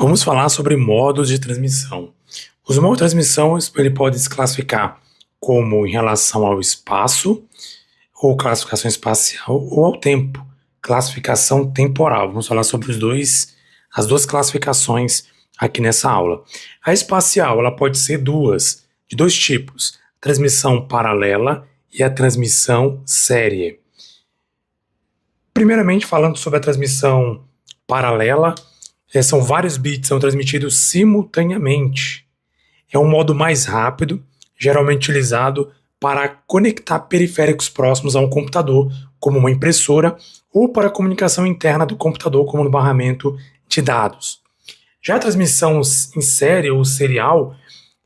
Vamos falar sobre modos de transmissão. Os modos de transmissão ele pode se classificar como em relação ao espaço, ou classificação espacial, ou ao tempo, classificação temporal. Vamos falar sobre as duas classificações aqui nessa aula. A espacial, ela pode ser de dois tipos: transmissão paralela e a transmissão série. Primeiramente, falando sobre a transmissão paralela, são vários bits são transmitidos simultaneamente. É um modo mais rápido, geralmente utilizado para conectar periféricos próximos a um computador, como uma impressora, ou para a comunicação interna do computador, como no barramento de dados. Já a transmissão em série ou serial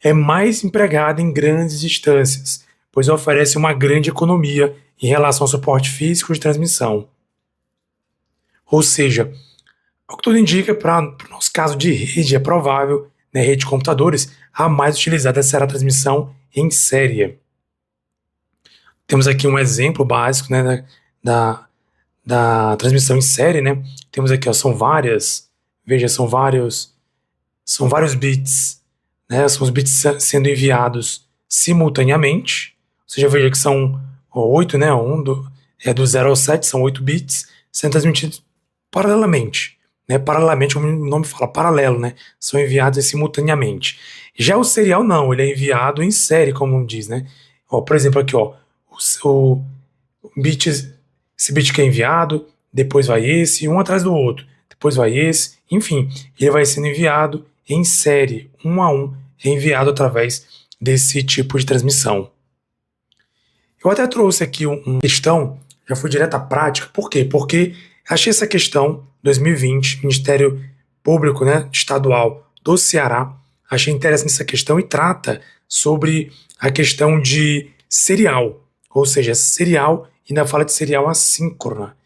é mais empregada em grandes distâncias, pois oferece uma grande economia em relação ao suporte físico de transmissão. Ou seja, o que tudo indica, para o nosso caso de rede, é provável, na rede de computadores, a mais utilizada será a transmissão em série. Temos aqui um exemplo básico, né, da transmissão em série, né? Temos aqui, ó, são vários bits, né? São os bits sendo enviados simultaneamente. Você já veja que são 8, né? Do 0 ao 7, são 8 bits sendo transmitidos paralelamente. Né, paralelamente, como o nome fala, paralelo, né, são enviados simultaneamente. Já o serial não, ele é enviado em série, como diz, né. Ó, por exemplo, aqui, ó, o bit, esse bit que é enviado, depois vai esse, um atrás do outro, depois vai esse, enfim, ele vai sendo enviado em série, um a um, é enviado através desse tipo de transmissão. Eu até trouxe aqui uma questão, já fui direto à prática, por quê? Porque achei essa questão, 2020, Ministério Público, né, Estadual do Ceará, achei interessante essa questão e trata sobre a questão de serial, ou seja, serial, e ainda fala de serial assíncrona.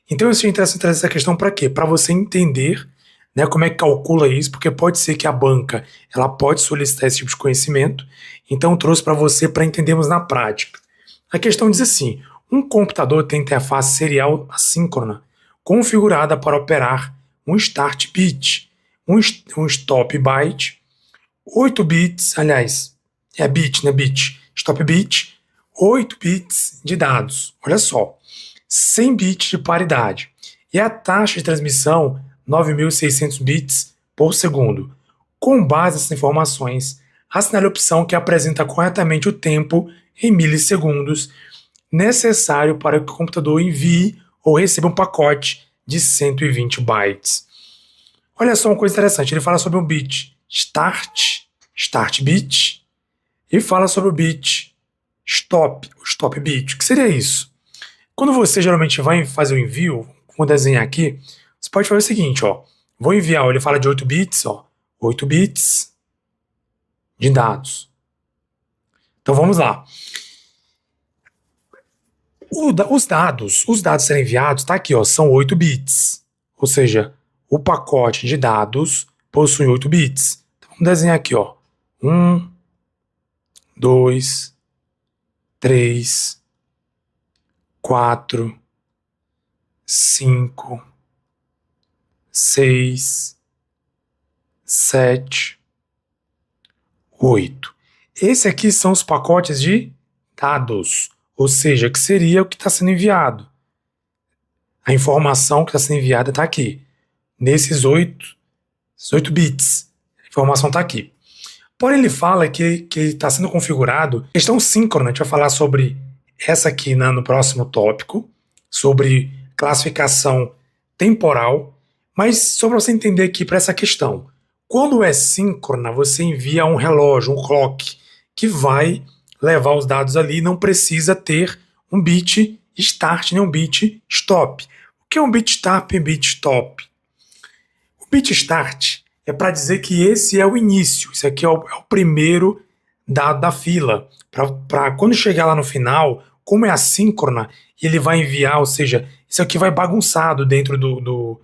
Então eu achei interessante trazer essa questão para quê? Para você entender, né, como é que calcula isso, porque pode ser que a banca ela pode solicitar esse tipo de conhecimento, então eu trouxe para você para entendermos na prática. A questão diz assim: um computador tem interface serial assíncrona, configurada para operar um start bit, um stop byte, 8 bits, aliás, é bit, né, bit, stop bit, 8 bits de dados, olha só, 100 bits de paridade, e a taxa de transmissão 9.600 bits por segundo. Com base nessas informações, assinale a opção que apresenta corretamente o tempo em milissegundos necessário para que o computador envie ou receba um pacote de 120 bytes. Olha só uma coisa interessante, ele fala sobre um bit start bit, e fala sobre o bit o stop bit. O que seria isso? Quando você geralmente vai fazer o envio, vou desenhar aqui, você pode fazer o seguinte, ó, vou enviar, ele fala de 8 bits, ó, 8 bits de dados. Então vamos lá. Os dados serem enviados, tá aqui, ó, são 8 bits. Ou seja, o pacote de dados possui 8 bits. Então, vamos desenhar aqui, ó. 1, 2, 3, 4, 5, 6, 7, 8. Esse aqui são os pacotes de dados, ou seja, que seria o que está sendo enviado. A informação que está sendo enviada está aqui, nesses 8 bits. A informação está aqui. Porém, ele fala que está sendo configurado questão síncrona. A gente vai falar sobre essa aqui no próximo tópico, sobre classificação temporal, mas só para você entender aqui para essa questão. Quando é síncrona, você envia um relógio, um clock, que vai levar os dados ali, não precisa ter um bit start nem um bit stop. O que é um bit start e um bit stop? O bit start é para dizer que esse é o início, isso aqui é o primeiro dado da fila. Para quando chegar lá no final, como é assíncrona, ele vai enviar, ou seja, isso aqui vai bagunçado dentro do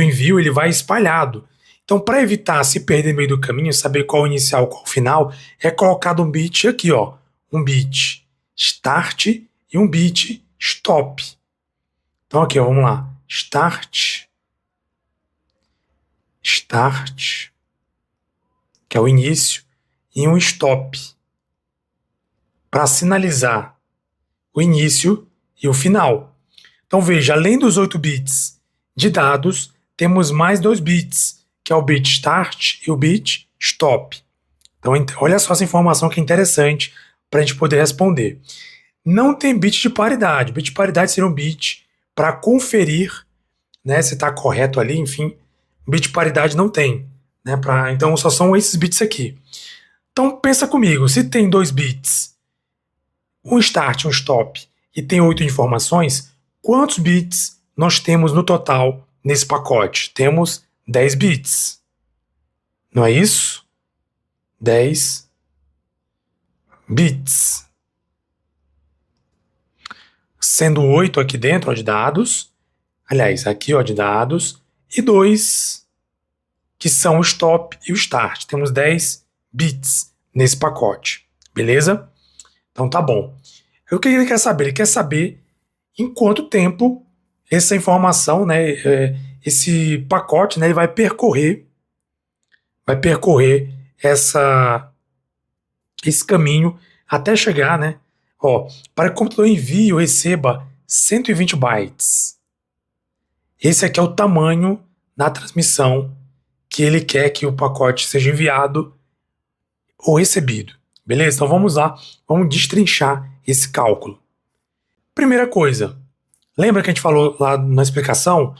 envio, ele vai espalhado. Então, para evitar se perder no meio do caminho, saber qual o inicial e qual o final, é colocado um bit aqui, ó, um bit start e um bit stop. Então aqui, ó, vamos lá, start, start, que é o início, e um stop, para sinalizar o início e o final. Então veja, além dos 8 bits de dados, temos mais 2 bits, que é o bit start e o bit stop. Então olha só essa informação que é interessante para a gente poder responder. Não tem bit de paridade. Bit de paridade seria um bit para conferir, né, se está correto ali, enfim. Bit de paridade não tem. Né, então só são esses bits aqui. Então pensa comigo, se tem 2 bits, um start e um stop, e tem 8 informações, quantos bits nós temos no total nesse pacote? Temos 10 bits. Não é isso? 10 bits. Sendo 8 aqui dentro, ó, de dados. Aliás, aqui, ó, de dados. E 2, que são o stop e o start. Temos 10 bits nesse pacote. Beleza? Então tá bom. O que ele quer saber? Ele quer saber em quanto tempo essa informação, né, esse pacote, né, ele vai percorrer esse caminho até chegar, né, ó, para que o computador envie ou receba 120 bytes. Esse aqui é o tamanho da transmissão que ele quer que o pacote seja enviado ou recebido. Beleza? Então vamos lá, vamos destrinchar esse cálculo. Primeira coisa, lembra que a gente falou lá na explicação?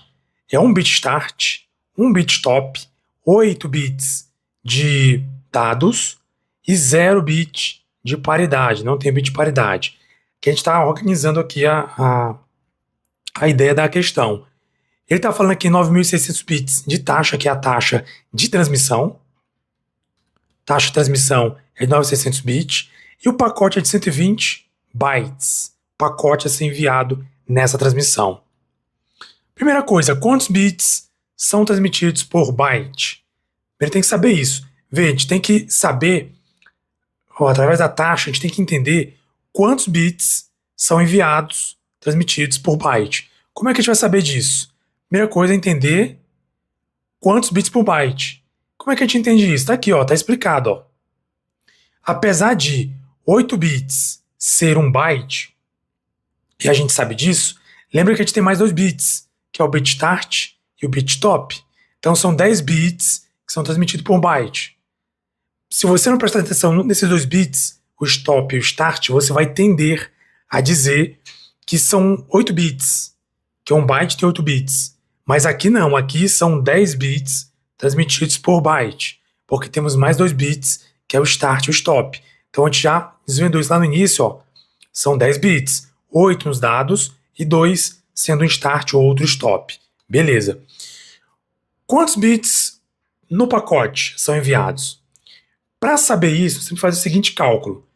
É 1 bit start, 1 bit stop, 8 bits de dados e 0 bit de paridade, não tem bit de paridade. Que a gente está organizando aqui a ideia da questão. Ele está falando aqui 9.600 bits de taxa, que é a taxa de transmissão. Taxa de transmissão é de 9.600 bits. E o pacote é de 120 bytes. Pacote a ser enviado nessa transmissão. Primeira coisa, quantos bits são transmitidos por byte? Ele tem que saber isso. Veja, a gente tem que saber, através da taxa, a gente tem que entender quantos bits são enviados, transmitidos por byte. Como é que a gente vai saber disso? Primeira coisa é entender quantos bits por byte. Como é que a gente entende isso? Tá aqui, ó, tá explicado, ó. Apesar de 8 bits ser um byte, e a gente sabe disso, lembra que a gente tem mais 2 bits, que é o bit start e o bit stop. Então são 10 bits que são transmitidos por um byte. Se você não prestar atenção nesses 2 bits, o stop e o start, você vai tender a dizer que são 8 bits, que um byte tem 8 bits. Mas aqui não, aqui são 10 bits transmitidos por byte, porque temos mais 2 bits, que é o start e o stop. Então a gente já desvendou isso lá no início, ó. São 10 bits, 8 nos dados e 2 sendo um start ou outro stop. Beleza. Quantos bits no pacote são enviados? Para saber isso, você tem que fazer o seguinte cálculo.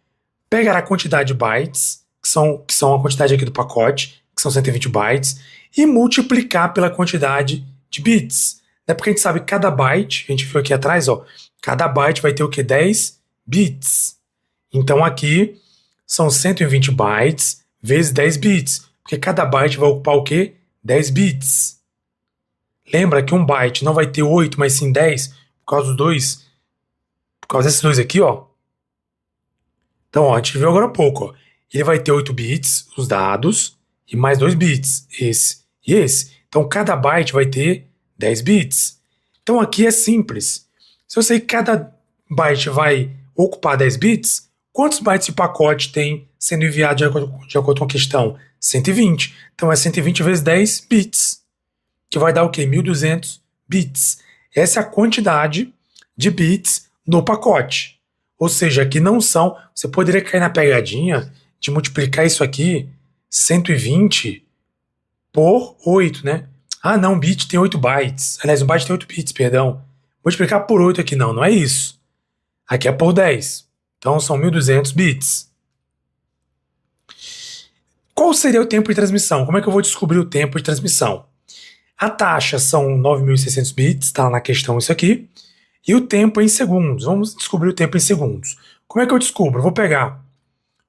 Pegar a quantidade de bytes, que são a quantidade aqui do pacote, que são 120 bytes, e multiplicar pela quantidade de bits. Né? Porque a gente sabe que cada byte, a gente viu aqui atrás, ó, cada byte vai ter o que? 10 bits. Então aqui são 120 bytes vezes 10 bits, porque cada byte vai ocupar o que? 10 bits. Lembra que um byte não vai ter 8, mas sim 10, por causa dos dois, por causa desses dois aqui, ó. Então, ó, a gente viu agora há pouco, ó. Ele vai ter 8 bits, os dados, e mais 2 bits, esse e esse. Então, cada byte vai ter 10 bits. Então, aqui é simples. Se eu sei que cada byte vai ocupar 10 bits, quantos bytes de pacote tem sendo enviado de acordo com a questão? 120. Então, é 120 vezes 10 bits, que vai dar o quê? 1.200 bits. Essa é a quantidade de bits no pacote. Ou seja, aqui não são... Você poderia cair na pegadinha de multiplicar isso aqui, 120 por 8, né? Ah, não, um bit tem 8 bytes. Aliás, um byte tem 8 bits, perdão. Multiplicar por 8 aqui não é isso. Aqui é por 10. Então são 1.200 bits. Qual seria o tempo de transmissão? Como é que eu vou descobrir o tempo de transmissão? A taxa são 9.600 bits, está na questão isso aqui. E o tempo em segundos. Vamos descobrir o tempo em segundos. Como é que eu descubro? Eu vou pegar,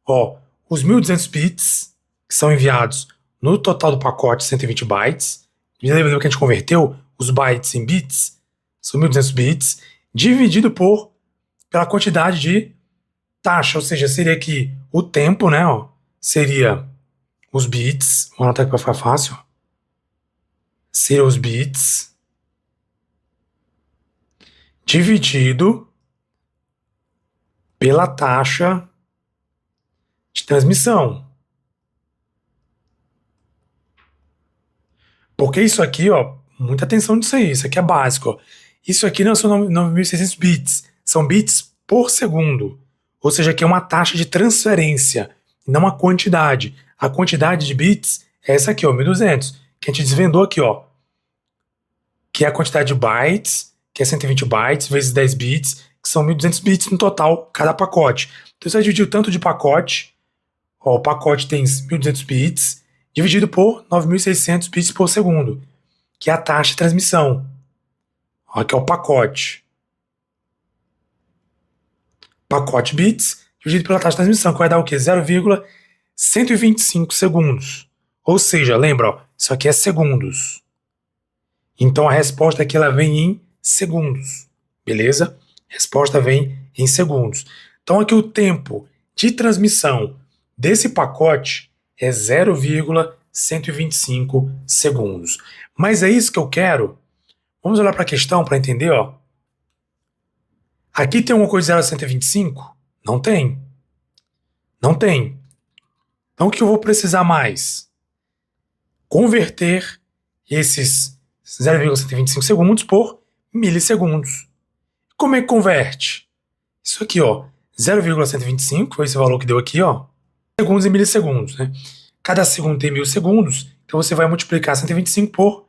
ó, os 1.200 bits que são enviados no total do pacote 120 bytes. Lembra que a gente converteu os bytes em bits? são 1.200 bits, dividido pela quantidade de taxa, ou seja, seria aqui o tempo, né, ó, seria os bits, vou anotar aqui para ficar fácil, seria os bits dividido pela taxa de transmissão. Porque isso aqui, ó, muita atenção nisso aí, isso aqui é básico, ó. Isso aqui não são 9.600 bits, são bits por segundo. Ou seja, aqui é uma taxa de transferência, não a quantidade. A quantidade de bits é essa aqui, ó, 1.200, que a gente desvendou aqui, ó, que é a quantidade de bytes, que é 120 bytes vezes 10 bits, que são 1.200 bits no total, cada pacote. Então você vai dividir o tanto de pacote, ó, o pacote tem 1.200 bits, dividido por 9.600 bits por segundo, que é a taxa de transmissão. Ó, que é o pacote. Pacote bits dividido pela taxa de transmissão, que vai dar o quê? 0,125 segundos. Ou seja, lembra, ó, isso aqui é segundos. Então a resposta aqui ela vem em segundos, beleza? A resposta vem em segundos. Então aqui o tempo de transmissão desse pacote é 0,125 segundos. Mas é isso que eu quero? Vamos olhar para a questão para entender, ó. Aqui tem uma coisa de 0,125? Não tem. Não tem. Então o que eu vou precisar mais? Converter esses 0,125 segundos por milissegundos. Como é que converte? Isso aqui, ó, 0,125 foi esse valor que deu aqui, ó, segundos em milissegundos, né? Cada segundo tem 1.000 segundos, então você vai multiplicar 125 por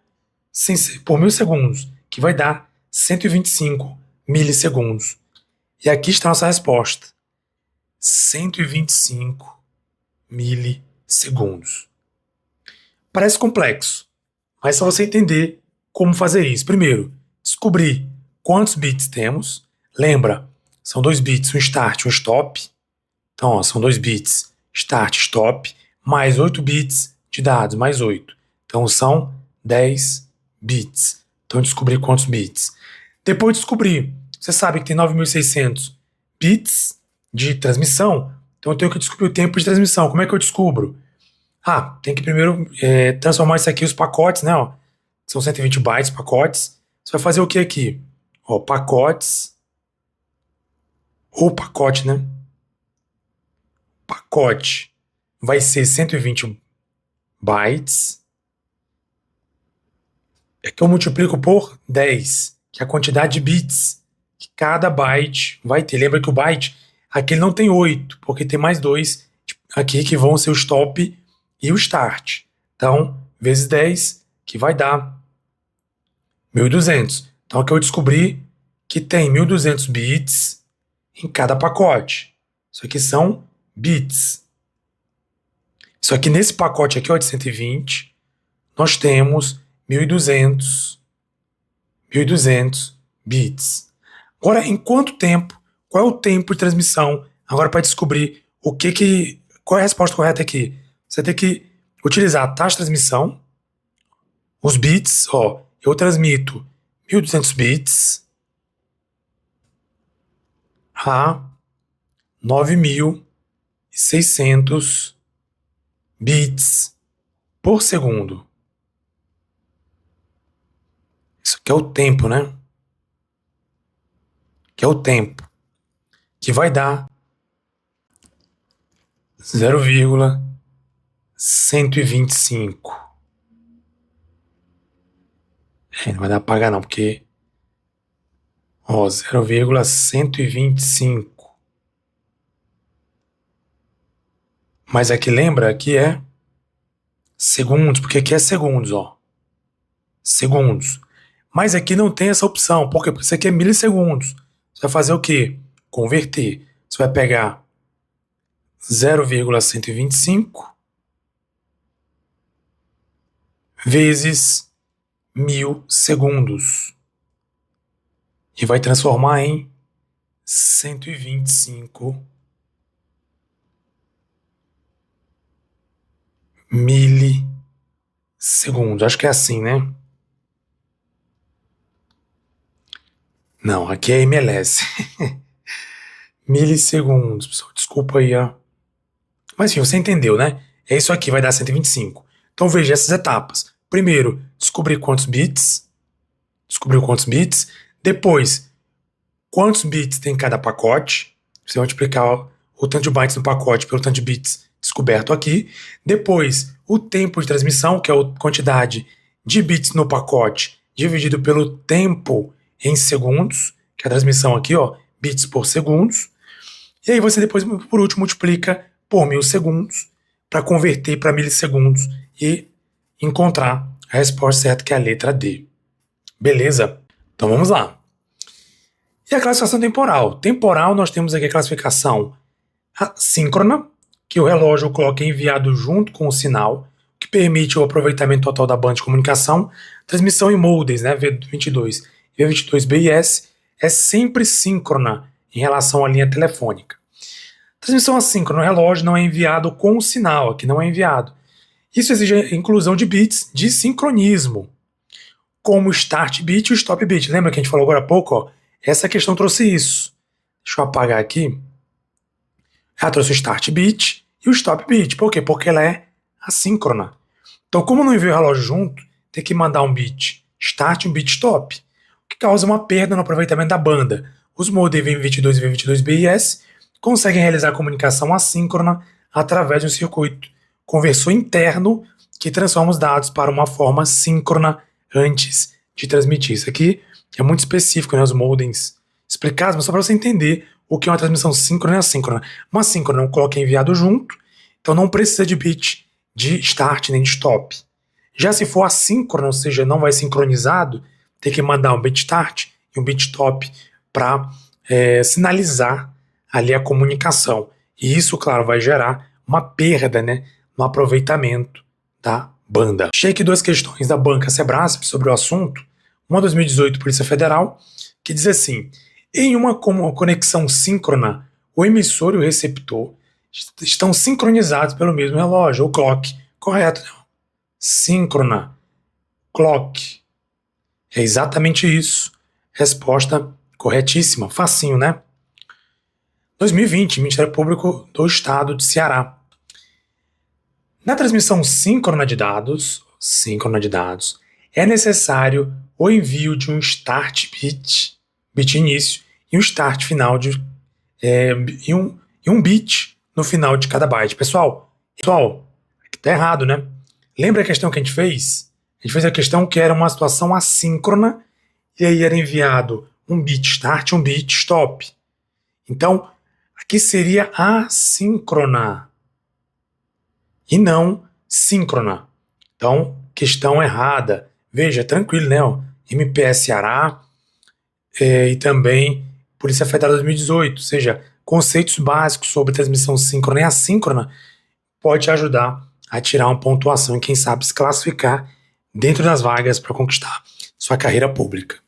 1.000 segundos, que vai dar 125 milissegundos. E aqui está a nossa resposta. 125 milissegundos. Parece complexo, mas é só você entender como fazer isso. Primeiro, descobrir quantos bits temos. Lembra, são 2 bits, um start e um stop. Então, ó, são 2 bits, start, stop, mais 8 bits de dados, mais 8. Então, são 10 bits. Então, descobrir quantos bits. Depois de descobrir, você sabe que tem 9.600 bits de transmissão, então eu tenho que descobrir o tempo de transmissão. Como é que eu descubro? Ah, tem que primeiro transformar isso aqui, os pacotes, né? Ó, são 120 bytes, pacotes. Você vai fazer o que aqui? Ó, pacotes. Ou pacote, né? Pacote vai ser 120 bytes. É que eu multiplico por 10, que é a quantidade de bits que cada byte vai ter. Lembra que o byte, aqui ele não tem 8, porque tem mais 2 aqui que vão ser o stop e o start. Então, vezes 10, que vai dar 1.200. Então aqui eu descobri que tem 1.200 bits em cada pacote. Isso aqui são bits. Isso aqui nesse pacote aqui, ó, de 120, nós temos 1.200 bits. Agora, em quanto tempo? Qual é o tempo de transmissão? Agora, para descobrir qual é a resposta correta aqui? Você tem que utilizar a taxa de transmissão, os bits, ó, eu transmito 1.200 bits a 9.600 bits por segundo. Isso aqui é o tempo, né? Que é o tempo. Que vai dar 0,125. Não vai dar pra pagar não, porque... Ó, 0,125. Mas aqui lembra que é segundos, porque aqui é segundos, ó. Segundos. Mas aqui não tem essa opção. Por quê? Porque isso aqui é milissegundos. Você vai fazer o quê? Converter. Você vai pegar 0,125 vezes 1.000 segundos. E vai transformar em 125 milissegundos. Acho que é assim, né? Não, aqui é MLS. Milissegundos, pessoal. Desculpa aí, ó. Mas enfim, você entendeu, né? É isso aqui, vai dar 125. Então veja essas etapas. Primeiro, descobrir quantos bits. Descobriu quantos bits. Depois, quantos bits tem cada pacote. Você vai multiplicar o tanto de bytes no pacote pelo tanto de bits descoberto aqui. Depois, o tempo de transmissão, que é a quantidade de bits no pacote, dividido pelo tempo em segundos, que é a transmissão aqui, ó, bits por segundos. E aí você depois, por último, multiplica por 1000 segundos para converter para milissegundos e encontrar a resposta certa, que é a letra D. Beleza? Então vamos lá. E a classificação temporal? Temporal, nós temos aqui a classificação assíncrona, que o relógio, o clock, é enviado junto com o sinal, que permite o aproveitamento total da banda de comunicação. Transmissão em modems, né, V22 e V22BIS, é sempre síncrona em relação à linha telefônica. Transmissão assíncrona, o relógio não é enviado com o sinal, aqui não é enviado. Isso exige a inclusão de bits de sincronismo, como o start bit e o stop bit. Lembra que a gente falou agora há pouco? Ó? Essa questão trouxe isso. Deixa eu apagar aqui. Ela trouxe o start bit e o stop bit. Por quê? Porque ela é assíncrona. Então, como não envia o relógio junto, tem que mandar um bit start e um bit stop, o que causa uma perda no aproveitamento da banda. Os modems V22 e V22BIS conseguem realizar a comunicação assíncrona através de um circuito conversor interno que transforma os dados para uma forma síncrona antes de transmitir. Isso aqui é muito específico, né, os modems explicados, mas só para você entender o que é uma transmissão síncrona e assíncrona. Uma síncrona, um clock é enviado junto, então não precisa de bit de start nem de stop. Já se for assíncrona, ou seja, não vai sincronizado, tem que mandar um bit start e um bit stop para sinalizar ali a comunicação. E isso, claro, vai gerar uma perda, né, no aproveitamento da banda. Achei aqui duas questões da banca Sebrasp sobre o assunto. Uma 2018, Polícia Federal, que diz assim: em uma conexão síncrona, o emissor e o receptor estão sincronizados pelo mesmo relógio, ou clock. Correto, não? Síncrona, clock. É exatamente isso. Resposta corretíssima. Facinho, né? 2020, Ministério Público do Estado de Ceará. Na transmissão síncrona de dados, é necessário o envio de um start bit início, e um start final e um bit no final de cada byte. Pessoal, aqui tá errado, né? Lembra a questão que a gente fez? A gente fez a questão que era uma situação assíncrona e aí era enviado um bit start e um bit stop. Então, aqui seria assíncrona e não síncrona. Então, questão errada. Veja, tranquilo, né? MPS Ceará e também Polícia Federal 2018, ou seja, conceitos básicos sobre transmissão síncrona e assíncrona pode te ajudar a tirar uma pontuação e quem sabe se classificar dentro das vagas para conquistar sua carreira pública.